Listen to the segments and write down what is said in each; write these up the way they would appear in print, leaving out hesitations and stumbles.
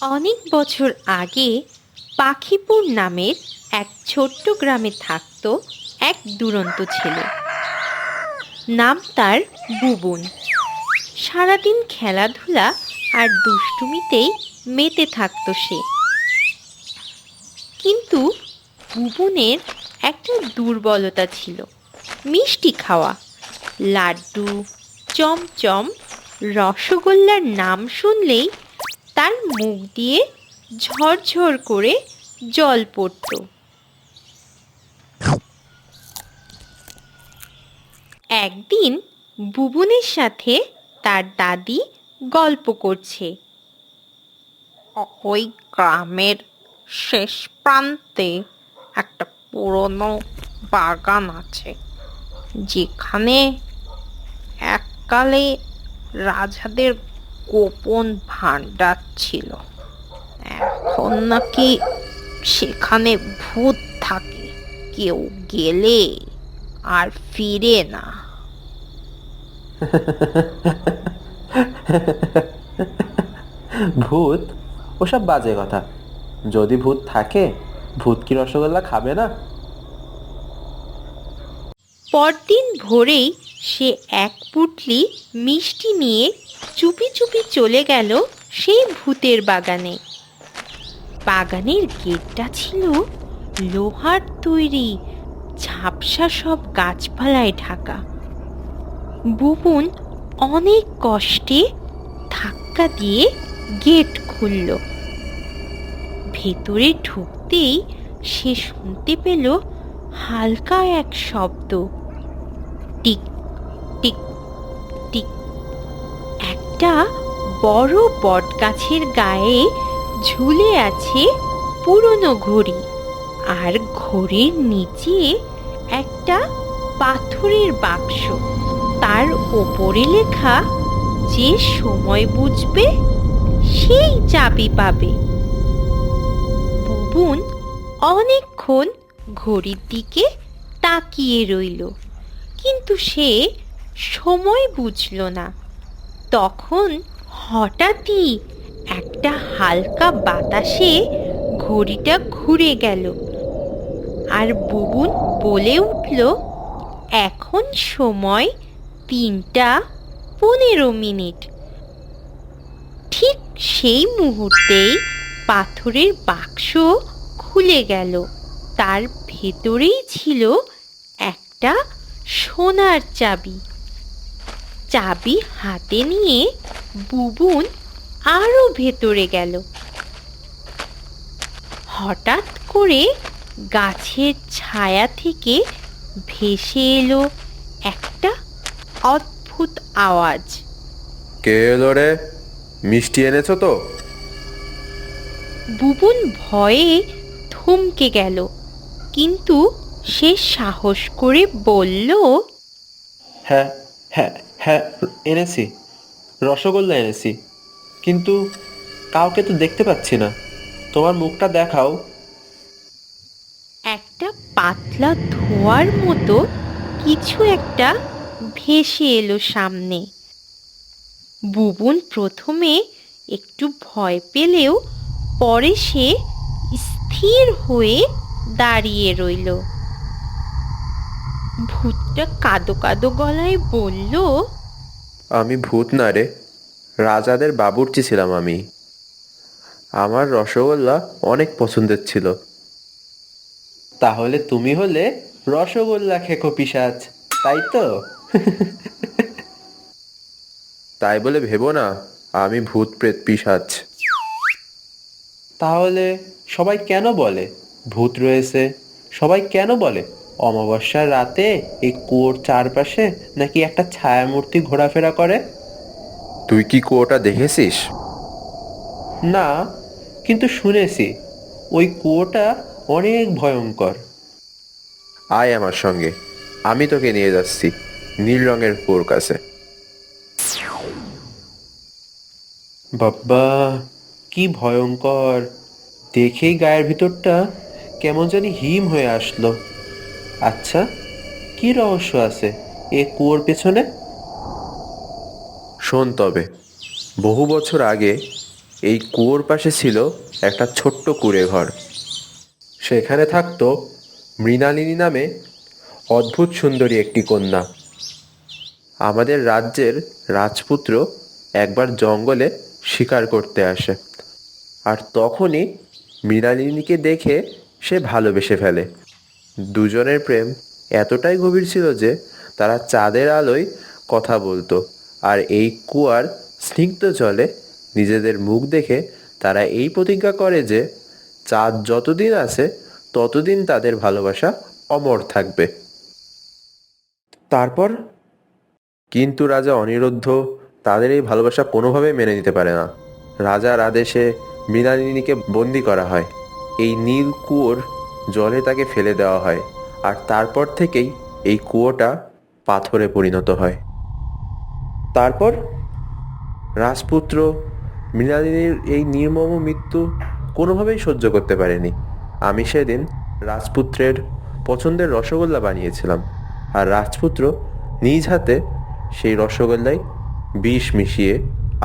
অনেক বছর আগে পাখিপুর নামের এক ছোট্ট গ্রামে থাকত এক দুরন্ত ছেলে। নাম তার বুবুন। সারাদিন খেলাধুলা আর দুষ্টুমিতেই মেতে থাকতো সে। কিন্তু বুবুনের একটা দুর্বলতা ছিল, মিষ্টি খাওয়া। লাড্ডু, চমচম, রসগোল্লার নাম শুনলেই তার মুখ দিয়ে ঝরঝর করে জল পড়ত। একদিন বুবুনের সাথে তার দাদি গল্প করছে। ওই গ্রামের শেষ প্রান্তে একটা পুরনো বাগান আছে, যেখানে এককালে রাজাদের গোপন ভাণ্ডার ছিল। এখন নাকি সেখানে ভূত থাকে, কেউ গেলে আর ফিরে না। ভূত? ওসব বাজে কথা। যদি ভূত থাকে, ভূত কি রসগোল্লা খাবে না? পরদিন ভোরেই সে এক পুটলি মিষ্টি নিয়ে চুপি চুপি চলে গেল সেই ভূতের বাগানে। বাগানের গেটটা ছিল লোহার তৈরি, ঝাপসা সব গাছপালায় ঢাকা। বুবুন অনেক কষ্টে ধাক্কা দিয়ে গেট খুলল। ভেতরে ঢুকতেই সে শুনতে পেল হালকা এক শব্দ, টিক টিক টিক। একটা বড় বটগাছের গায়ে ঝুলে আছে পুরনো ঘড়ি, আর ঘড়ির নিচে একটা পাথরের বাক্স। তার ওপরে লেখা, যে সময় বুঝবে সেই চাবি পাবে। বুবুন অনেকক্ষণ ঘড়ির দিকে তাকিয়ে রইল, কিন্তু সে সময় বুঝল না। তখন হঠাৎই একটা হালকা বাতাসে ঘড়িটা ঘুরে গেল, আর বুবুন বলে উঠল, এখন সময় 3টা 15 মিনিট। ঠিক সেই মুহূর্তেই পাথরের বাক্স খুলে গেল। তার ভেতরেই ছিল একটা সোনার চাবি। চাবি হাতে নিয়ে বুবুন আরো ভেতরে গেল। হঠাৎ করে গাছের ছায়া থেকে ভেসে এলো একটা অদ্ভুত আওয়াজ। কে এলো রে? মিষ্টি এনেছো তো? বুবুন ভয়ে থমকে গেল, কিন্তু সে সাহস করে বলল, হ্যাঁ, হ্যাঁ, হ্যাঁ, এনেছি। রসগোল্লা এনেছি, কিন্তু কাউকে তো দেখতে পাচ্ছি না। তোমার মুখটা দেখাও। একটা পাতলা ধোঁয়ার মতো কিছু একটা ভেসে এলো সামনে। বুবুন প্রথমে একটু ভয় পেলেও পরে সে স্থির হয়ে দাঁড়িয়ে রইল। ভূতটা কাঁদো কাঁদো গলায় বলল, আমি ভূত না রে, রাজাদের বাবুর্চি ছিলাম আমি। আমার রসগোল্লা অনেক পছন্দের ছিল। তাহলে তুমি হলে রসগোল্লা খেকো পিশাচ, তাই তো? তাই বলে ভেবো না আমি ভূত প্রেত পিশাচ। তাহলে সবাই কেন বলে ভূত রয়েছে? সবাই কেন বলে অমাবস্যার রাতে এই কুয়োর চারপাশে নাকি একটা ছায়ামূর্তি ঘোরাফেরা করে? তুই কি কুয়োটা দেখেছিস? না, কিন্তু শুনেছি ওই কুয়োটা অনেক ভয়ঙ্কর। আয় আমার সঙ্গে, আমি তোকে নিয়ে যাচ্ছি নীল রঙের কুয়োর কাছে। বাব্বা, কি ভয়ঙ্কর! দেখেই গায়ের ভিতরটা কেমন জানি হিম হয়ে আসলো। আচ্ছা, কি রহস্য আছে এ কুয়োর পেছনে? শোন তবে, বহু বছর আগে এই কুয়োর পাশে ছিল একটা ছোট্ট কুঁড়ে ঘর। সেখানে থাকতো মৃণালিনী নামে অদ্ভুত সুন্দরী একটি কন্যা। আমাদের রাজ্যের রাজপুত্র একবার জঙ্গলে শিকার করতে আসে, আর তখনই মৃণালিনীকে দেখে সে ভালোবেসে ফেলে। দুজনের প্রেম এতটাই গভীর ছিল যে তারা চাঁদের আলোয় কথা বলতো, আর এই কুয়ার স্নিগ্ধ জলে নিজেদের মুখ দেখে তারা এই প্রতিজ্ঞা করে যে চাঁদ যতদিন আছে ততদিন তাদের ভালোবাসা অমর থাকবে। তারপর কিন্তু রাজা অনিরুদ্ধ তাদের এই ভালোবাসা কোনোভাবেই মেনে নিতে পারে না। রাজার আদেশে মৃণালিনীকে বন্দি করা হয়। এই নীল কুয়োর জলে তাকে ফেলে দেওয়া হয়, আর তারপর থেকেই এই কুয়োটা পাথরে পরিণত হয়। তারপর রাজপুত্র মৃণালিনীর এই নির্মম মৃত্যু কোনোভাবেই সহ্য করতে পারেনি। আমি সেদিন রাজপুত্রের পছন্দের রসগোল্লা বানিয়েছিলাম, আর রাজপুত্র নিজ হাতে সেই রসগোল্লায় বিষ মিশিয়ে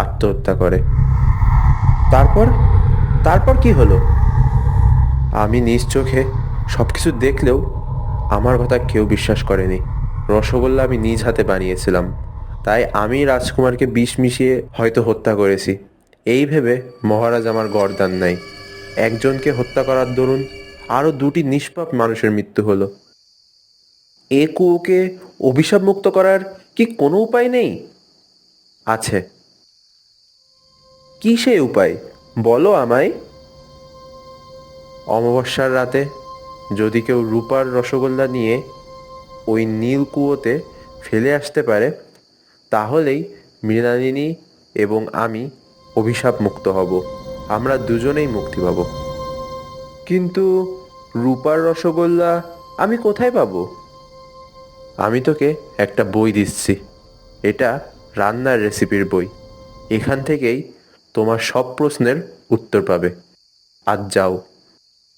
আত্মহত্যা করে। তারপর তারপর কি হলো? আমি নিজ চোখে সব কিছু দেখলেও আমার কথা কেউ বিশ্বাস করেনি। রসগোল্লা আমি নিজ হাতে বানিয়েছিলাম, তাই আমি রাজকুমারকে বিষ মিশিয়ে হয়তো হত্যা করেছি। এই ভেবে মহারাজ আমার গর্দান নেয়। একজনকে হত্যা করার দরুন আরও দুটি নিষ্পাপ মানুষের মৃত্যু হলো। এ কুয়োকে অভিশাপ মুক্ত করার কি কোনো উপায় নেই? আছে। কি সেই উপায়, বলো আমায়। অমাবস্যার রাতে যদি কেউ রূপার রসগোল্লা নিয়ে ওই নীল কুয়োতে ফেলে আসতে পারে, তাহলেই মৃণালিনী এবং আমি অভিশাপ মুক্ত হব। আমরা দুজনেই মুক্তি পাব। কিন্তু রূপার রসগোল্লা আমি কোথায় পাবো? আমি তোকে একটা বই দিচ্ছি। এটা রান্নার রেসিপির বই। এখান থেকেই তোমার সব প্রশ্নের উত্তর পাবে। আজ যাও।